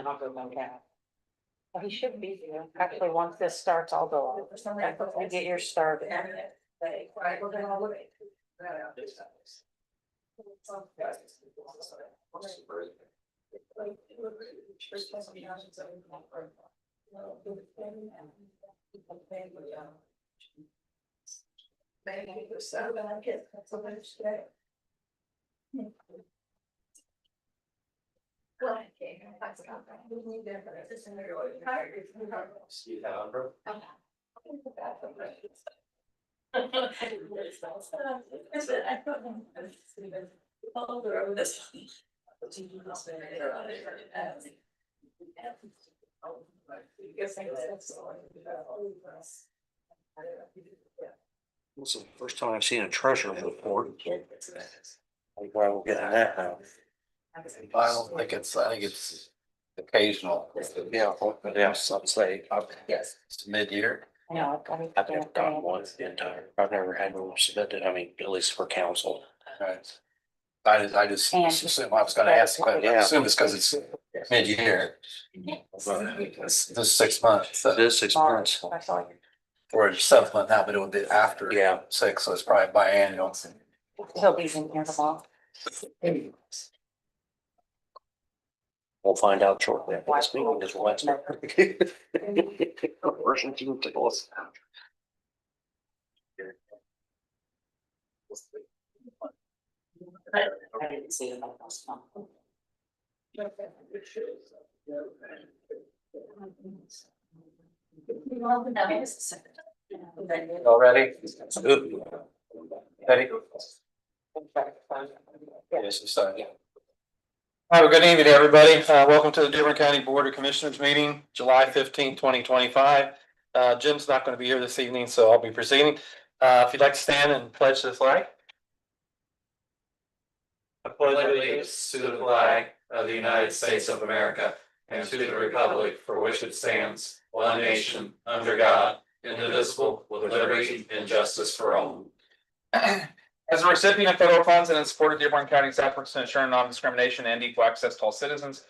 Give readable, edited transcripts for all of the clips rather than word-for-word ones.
then I'll go back out. Well, he should be here. Actually, once this starts, I'll go. After we get your start. This is the first time I've seen a treasure report. Like, why we're getting that now? I don't think it's, I think it's occasional. Yeah, yeah, some say, Yes. It's mid-year. No, I've never gotten one the entire, I've never had one submitted, I mean, at least for council. Right. I just And- assume I was gonna ask, but I Yeah. assume it's because it's mid-year. But it's this 6 months, It is 6 months. I saw you. or 7th month now, but it will be after. Yeah. 6, so it's probably biannual. He'll be in here tomorrow. We'll find out shortly after this meeting is Wednesday. Version 2 tell us. I didn't see it. All ready? Ready? Yes, it's done. All right, good evening, everybody. Welcome to the Dearborn County Board of Commissioners meeting, July 15, 2025. Jim's not going to be here this evening, so I'll be proceeding. If you'd like to stand and pledge the flag. I pledge allegiance to the flag of the United States of America and to the republic for which it stands, one nation, under God, indivisible, with liberty and justice for all. As a recipient of federal funds and in support of Dearborn County's efforts to ensure non-discrimination and equal access to all citizens,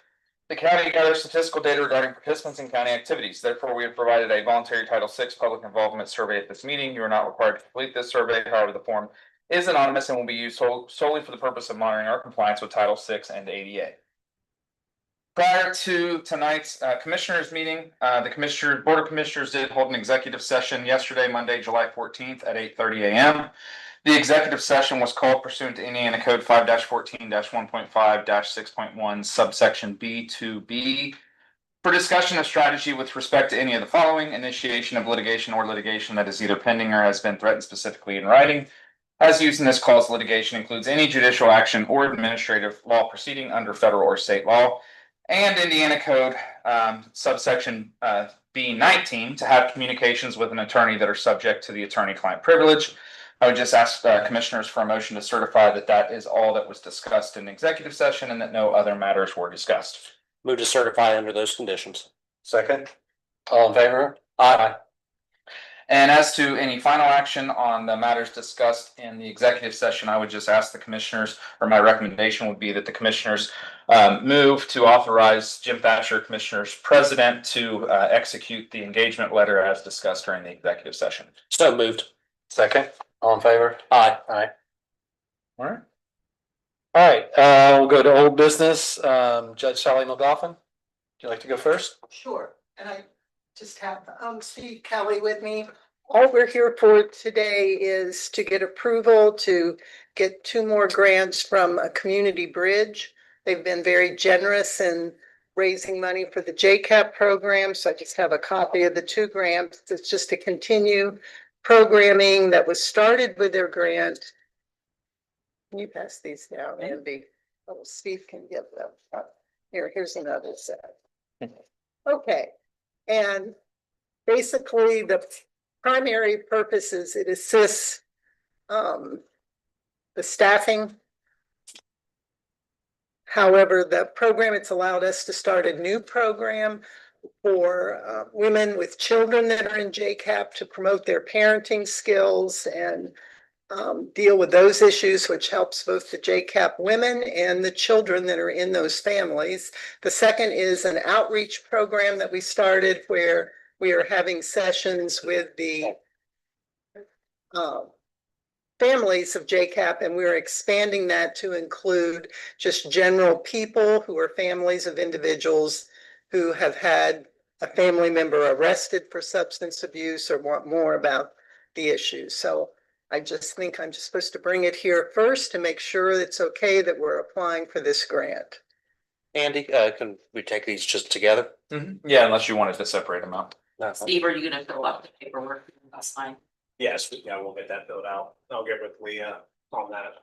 the county gathers statistical data regarding participants in county activities. Therefore, we have provided a voluntary Title VI public involvement survey at this meeting. You are not required to complete this survey. However, the form is anonymous and will be used solely for the purpose of monitoring our compliance with Title VI and ADA. Prior to tonight's commissioners meeting, the Board of Commissioners did hold an executive session yesterday, Monday, July 14th at 8:30 a.m. The executive session was called pursuant to Indiana Code 5-14-1.5-6.1 subsection B2B for discussion of strategy with respect to any of the following: initiation of litigation or litigation that is either pending or has been threatened specifically in writing. As used in this clause, litigation includes any judicial action or administrative law proceeding under federal or state law. And Indiana Code subsection B19 to have communications with an attorney that are subject to the attorney-client privilege. I would just ask commissioners for a motion to certify that that is all that was discussed in executive session and that no other matters were discussed. Move to certify under those conditions. Second. All in favor? Aye. And as to any final action on the matters discussed in the executive session, I would just ask the commissioners, or my recommendation would be that the commissioners move to authorize Jim Thatcher, Commissioners President, to execute the engagement letter as discussed during the executive session. So moved. Second. All in favor? Aye. Aye. All right. All right, we'll go to old business. Judge Sally McLaughlin, would you like to go first? Sure, and I just have Steve Kelly with me. All we're here for today is to get approval to get 2 more grants from a community bridge. They've been very generous in raising money for the JCAP program, so I just have a copy of the 2 grants. It's just to continue programming that was started with their grant. Can you pass these down, Andy? Oh, Steve can give them. Here's another set. Okay, and basically the primary purpose is it assists the staffing. However, the program, it's allowed us to start a new program for women with children that are in JCAP to promote their parenting skills and deal with those issues, which helps both the JCAP women and the children that are in those families. The second is an outreach program that we started where we are having sessions with the families of JCAP, and we're expanding that to include just general people who are families of individuals who have had a family member arrested for substance abuse or want more about the issue. So I just think I'm just supposed to bring it here first to make sure it's okay that we're applying for this grant. Andy, can we take these just together? Yeah, unless you wanted to separate them out. No. Steve, are you gonna fill out the paperwork? That's fine. Yes, yeah, we'll get that filled out. I'll get with Leah on that.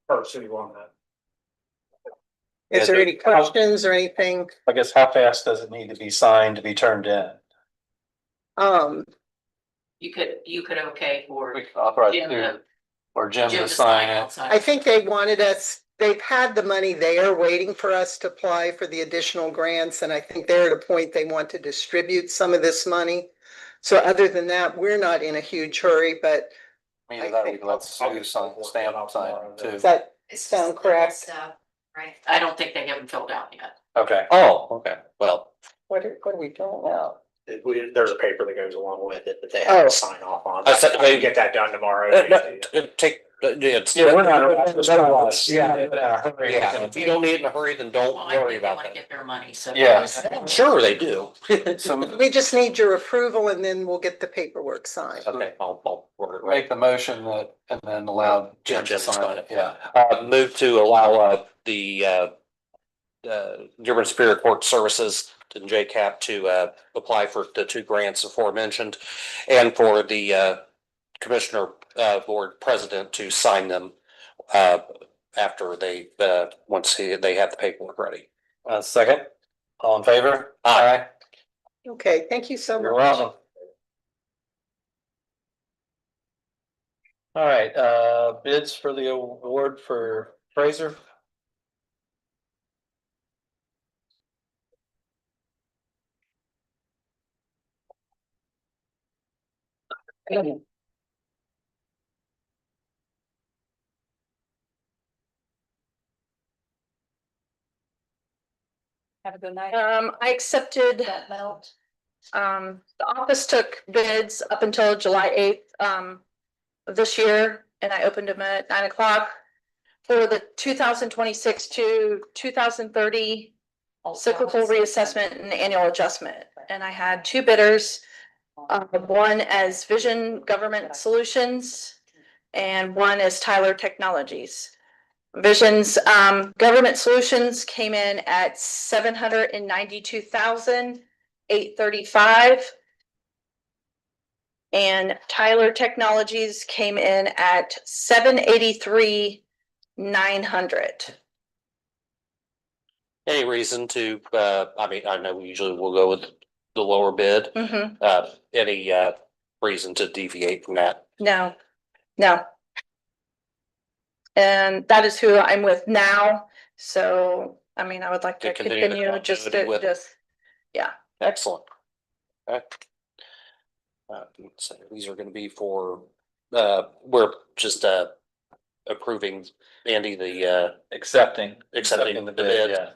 Or Sue on that. Is there any questions or anything? I guess how fast does it need to be signed to be turned in? You could okay for We can authorize Jim you to, or Jim Jim to to sign sign it. outside. I think they wanted us, they've had the money there waiting for us to apply for the additional grants, and I think they're at a point they want to distribute some of this money. So other than that, we're not in a huge hurry, but Either that, we can let Sue sign, stamp sign it too. does that sound correct? Right, I don't think they have them filled out yet. Okay. Oh, okay, well, What are we doing now? there's a paper that goes along with it that they Oh. have to sign off on. I said- I can get that done tomorrow. Take, it's. Yeah, we're not. Yeah, if you don't need it in a hurry, then don't Well, I worry think they about wanna that. get their money, so. Yeah. I'm sure they do. So We just need your approval and then we'll get the paperwork signed. Okay, I'll work it right. make the motion that, and then allow Jim to sign it, yeah. Move to allow, the Dearborn Superior Court Services and JCAP to, apply for the two grants aforementioned. And for the, Commissioner, Board President to sign them, after they, once they have the paperwork ready. Second, all in favor? Aye. Okay, thank you so You're much. welcome. All right, bids for the award for Fraser. Have a good night. I accepted, Don't melt. the office took bids up until July 8th, of this year, and I opened them at 9 o'clock. For the 2026 to 2030 cyclical reassessment and annual adjustment. And I had two bidders, one as Vision Government Solutions and one as Tyler Technologies. Vision's Government Solutions came in at $792,835. And Tyler Technologies came in at $783,900. Any reason to, I mean, I know we usually will go with the lower bid. Any, reason to deviate from that? No, no. And that is who I'm with now, so, I mean, I would like to To continue the continue just continuity with- Excellent. Okay. So these are gonna be for, we're just, approving Andy, the, Accepting. accepting the bid. Yeah.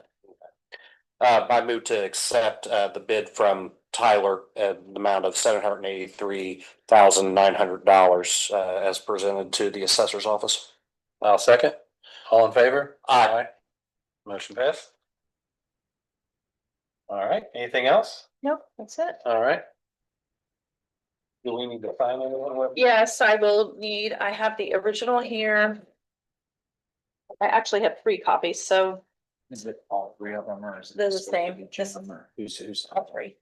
I move to accept, the bid from Tyler at the amount of $783,900, as presented to the assessor's office. I'll second. All in favor? Aye. Motion passed. All right, anything else? Nope, that's it. All right. Do we need to sign anyone? Yes, I will need, I have the original here. I actually have 3 copies, so Is it all three of them or is it? they're the just same, each just of them, or who's? all 3.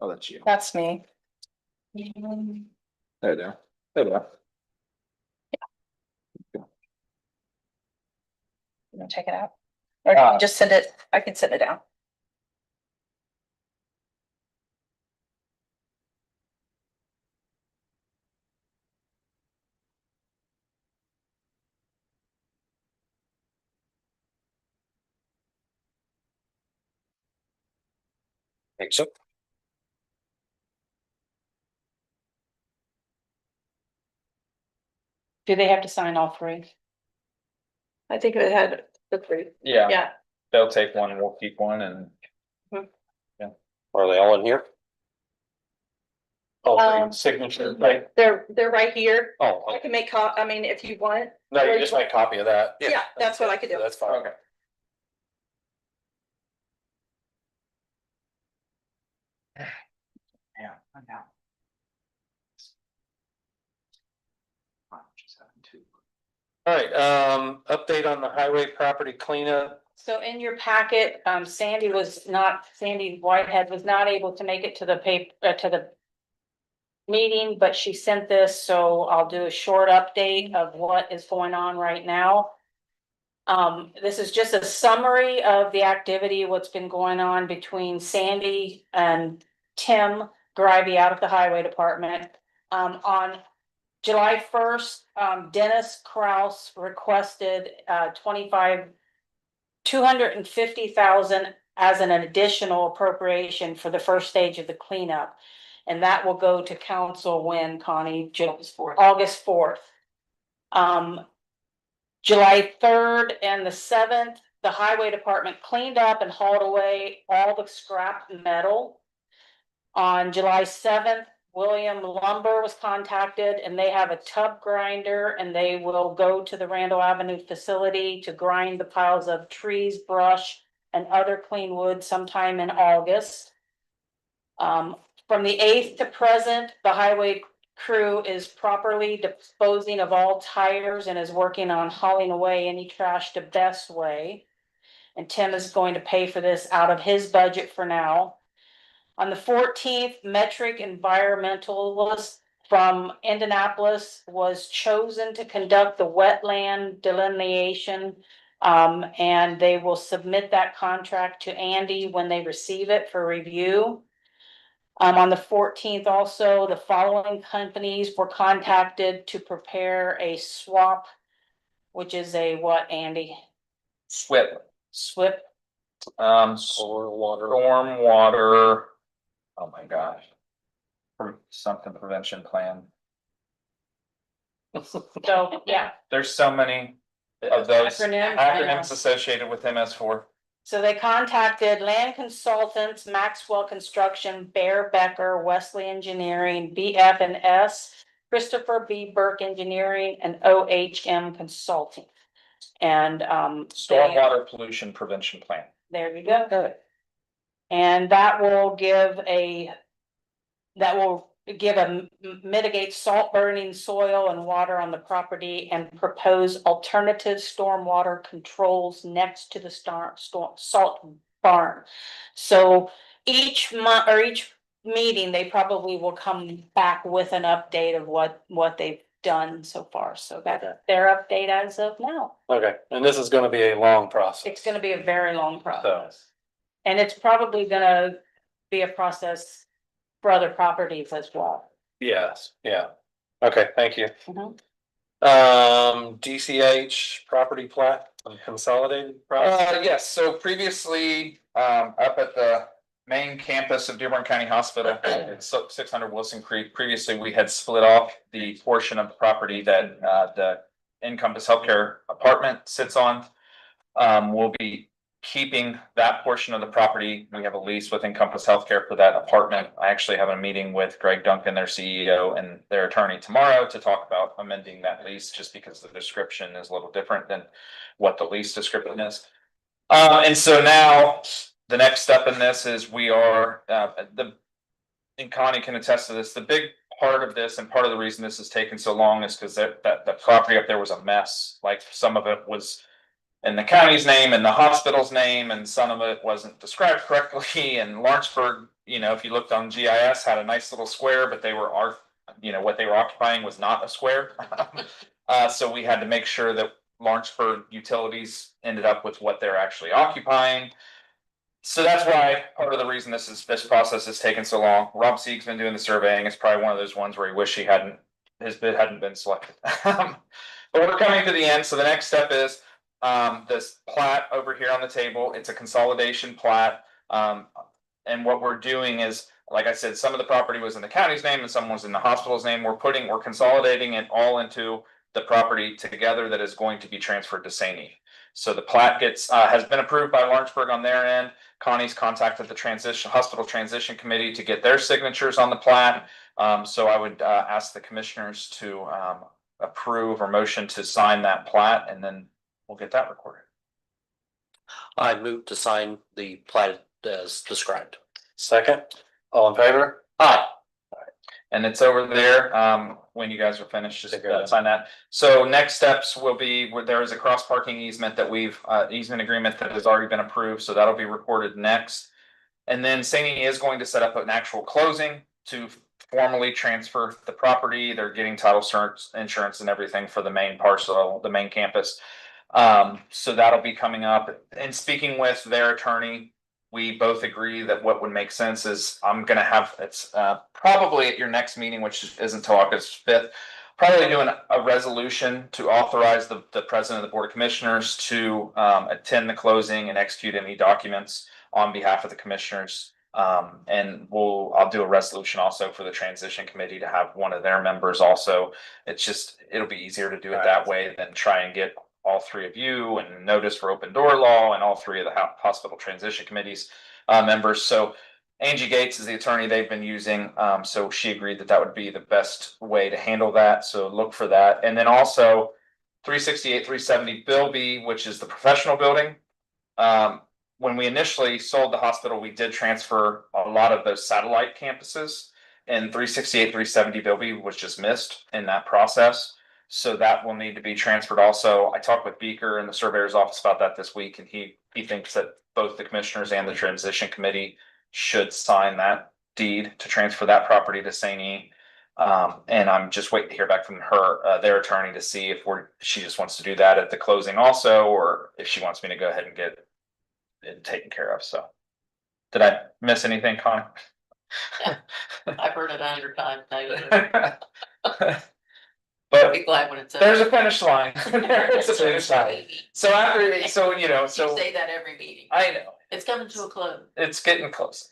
Oh, that's you. That's me. There you go. There you go. You wanna check it out? Or can you just send it, I can send it down. Think so. Do they have to sign all three? I think it had the three, Yeah, yeah. they'll take one and we'll keep one and. Are they all in here? Signature, right? They're right here. Oh, I can make I mean, if you want. No, you just make a copy of that. Yeah, that's what I could do. That's fine. Okay. Yeah, I know. All right, update on the highway property cleanup. So in your packet, Sandy Whitehead was not able to make it to the meeting, but she sent this, so I'll do a short update of what is going on right now. This is just a summary of the activity, what's been going on between Sandy and Tim Grivey out of the highway department. On July 1st, Dennis Kraus requested, 250,000 as an additional appropriation for the first stage of the cleanup. And that will go to council when, Connie? August 4th. July 3rd and the 7th, the highway department cleaned up and hauled away all the scrap metal. On July 7th, William Lumber was contacted and they have a tub grinder and they will go to the Randall Avenue facility to grind the piles of trees, brush, and other clean wood sometime in August. From the 8th to present, the highway crew is properly disposing of all tires and is working on hauling away any trash the best way. And Tim is going to pay for this out of his budget for now. On the 14th, Metric Environmentalist from Indianapolis was chosen to conduct the wetland delineation. And they will submit that contract to Andy when they receive it for review. On the 14th also, the following companies were contacted to prepare a swap, which is a what, Andy? SWIP, SWIP. stormwater. Oh my gosh. Something prevention plan. So, yeah, There's so many of those acronyms. I know. acronyms associated with MS4. So they contacted Land Consultants, Maxwell Construction, Bear Becker, Wesley Engineering, BF&S, Christopher B. Burke Engineering, and OHM Consulting. And Stormwater pollution prevention plan. there you go. And that will mitigate salt burning soil and water on the property and propose alternative stormwater controls next to the salt barn. So each month or each meeting, they probably will come back with an update of what they've done so far. So that's their update as of now. Okay, and this is gonna be a long process. It's gonna be a very long process. And it's probably gonna be a process for other properties as well. Yes, yeah. Okay, thank you. Mhm. DCH property plat consolidated process. Yes, so previously, up at the main campus of Dearborn County Hospital, it's 600 Wilson Creek. Previously, we had split off the portion of the property that, the Encompass Healthcare apartment sits on. We'll be keeping that portion of the property. We have a lease with Encompass Healthcare for that apartment. I actually have a meeting with Greg Duncan, their CEO, and their attorney tomorrow to talk about amending that lease, just because the description is a little different than what the lease description is. And so now the next step in this is we are, and Connie can attest to this, the big part of this and part of the reason this has taken so long is because that the property up there was a mess. Like, some of it was in the county's name and the hospital's name, and some of it wasn't described correctly. And Lawrenceburg, if you looked on GIS, had a nice little square, but what they were occupying was not a square. So we had to make sure that Lawrenceburg utilities ended up with what they're actually occupying. So that's why part of the reason this process has taken so long. Rob Sieg's been doing the surveying. It's probably one of those ones where he wish his bid hadn't been selected. But we're coming to the end. So the next step is this plat over here on the table. It's a consolidation plat. And what we're doing is, like I said, some of the property was in the county's name and some was in the hospital's name. We're consolidating it all into the property together that is going to be transferred to St. E. So the plat has been approved by Lawrenceburg on their end. Connie's contacted the hospital transition committee to get their signatures on the plat. So I would ask the commissioners to approve or motion to sign that plat, and then we'll get that recorded. I move to sign the plat as described. Second, all in favor? Aye. And it's over there, when you guys are finished, just Take care of that. sign that. So next steps will be, there is a cross parking easement that easement agreement that has already been approved, so that'll be recorded next. And then St. E is going to set up an actual closing to formally transfer the property. They're getting title insurance and everything for the main parcel, the main campus. So that'll be coming up. And speaking with their attorney, we both agree that what would make sense is I'm gonna have, it's probably at your next meeting, which isn't until August 5th, probably doing a resolution to authorize the president of the Board of Commissioners to attend the closing and execute any documents on behalf of the commissioners. And I'll do a resolution also for the transition committee to have one of their members also. It'll be easier to do it that way than try and get all three of you and notice for open door law and all three of the hospital transition committees members. So Angie Gates is the attorney they've been using. So she agreed that would be the best way to handle that. So look for that. And then also 368, 370 Bill B, which is the professional building. When we initially sold the hospital, we did transfer a lot of those satellite campuses, and 368, 370 Bill B was just missed in that process. So that will need to be transferred also. I talked with Beaker in the surveyor's office about that this week, and he thinks that both the commissioners and the transition committee should sign that deed to transfer that property to St. E. And I'm just waiting to hear back from their attorney to see if she just wants to do that at the closing also, or if she wants me to go ahead and get it taken care of. So did I miss anything, Connie? I've heard it 100 times. I'll But be glad when it's. there's a finish line. There's a finish line. So You say that every meeting. I know It's coming to a close. it's getting close.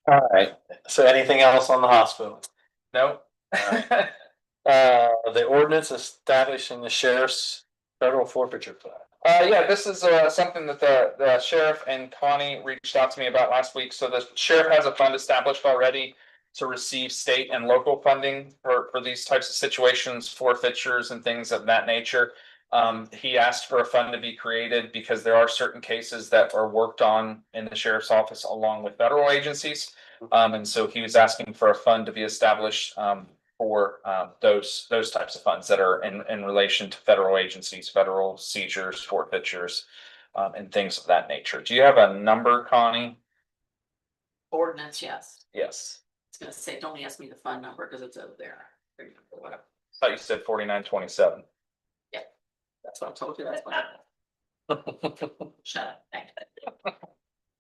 All right, so anything else on the hospital? No. The ordinance establishing the sheriff's federal forfeiture fund. Yeah, this is something that the sheriff and Connie reached out to me about last week. So the sheriff has a fund established already to receive state and local funding for these types of situations, forfeitures and things of that nature. He asked for a fund to be created because there are certain cases that are worked on in the sheriff's office along with federal agencies. And so he was asking for a fund to be established for those types of funds that are in relation to federal agencies, federal seizures, forfeitures, and things of that nature. Do you have a number, Connie? Ordinance, yes. Yes. It's gonna say, don't ask me the phone number because it's over there. Whatever. I thought you said 4927. That's what I told you. That's what. Shut up. Thank you.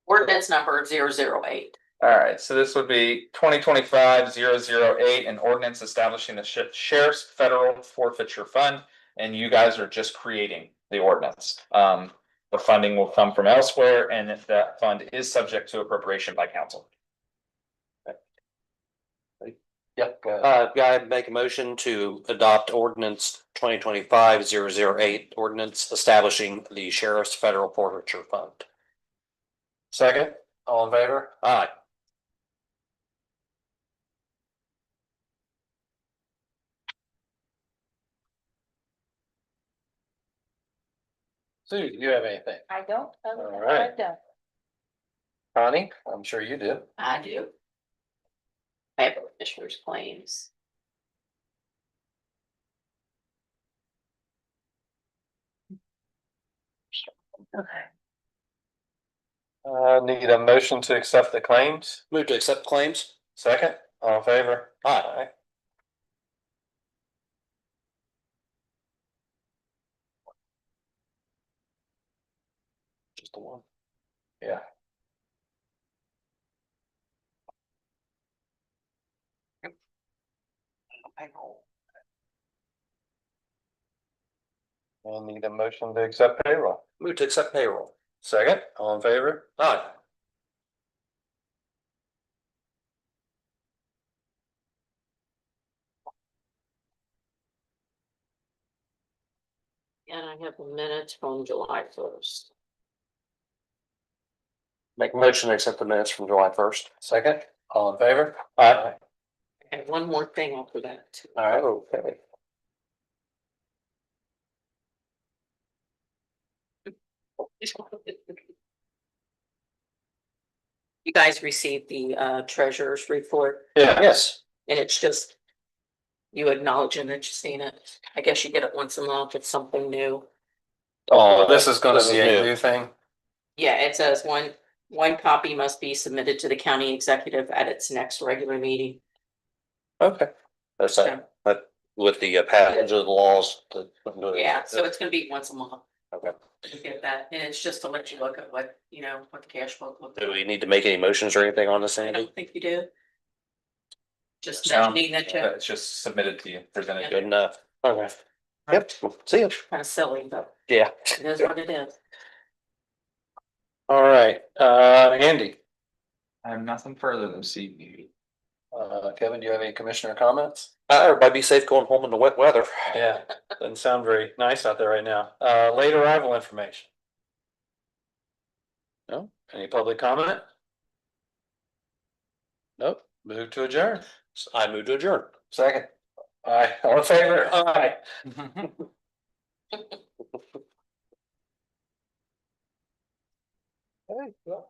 Ordinance number 008. All right, so this would be 2025-008, an ordinance establishing the sheriff's federal forfeiture fund, and you guys are just creating the ordinance. The funding will come from elsewhere, and if that fund is subject to appropriation by council. Yep, go ahead. I make a motion to adopt ordinance 2025-008, ordinance establishing the sheriff's federal forfeiture fund. Second, all in favor? Aye. Sue, do you have anything? I don't. All right. Connie, I'm sure you do. I do. I have commissioner's claims. Okay. Need a motion to accept the claims. Move to accept claims. Second, all in favor? Aye. Just the one. Yeah. We'll need a motion to accept payroll. Move to accept payroll. Second, all in favor? Aye. And I have the minutes from July 1st. Make a motion to accept the minutes from July 1st. Second, all in favor? Aye. I have one more thing after that too. All right, okay. You guys received the treasurer's report, Yeah. Yes. and it's just. You acknowledging that you've seen it. I guess you get it once a month. It's something new. Oh, this is gonna This is be a new. new thing. Yeah, it says one copy must be submitted to the county executive at its next regular meeting. Okay. That's that, but with the passage of the laws. Yeah, so it's gonna be once a month. Okay. You get that, and it's just to let you look at what, what the cash flow looks Do like. we need to make any motions or anything on this, I Andy? don't think you do. Just Sound- mentioning that you It's just submitted to you, presented. Good enough. Okay. Yep, see you. kind of silly, but Yeah. it is what it is. All right, Andy, I have nothing further this evening. Kevin, do you have any commissioner comments? Everybody be safe going home in the wet weather. Yeah, doesn't sound very nice out there right now. Late arrival information. No, any public comment? Nope, move to adjourn. I move to adjourn. Second. Aye, all in favor? Aye. Hey, well.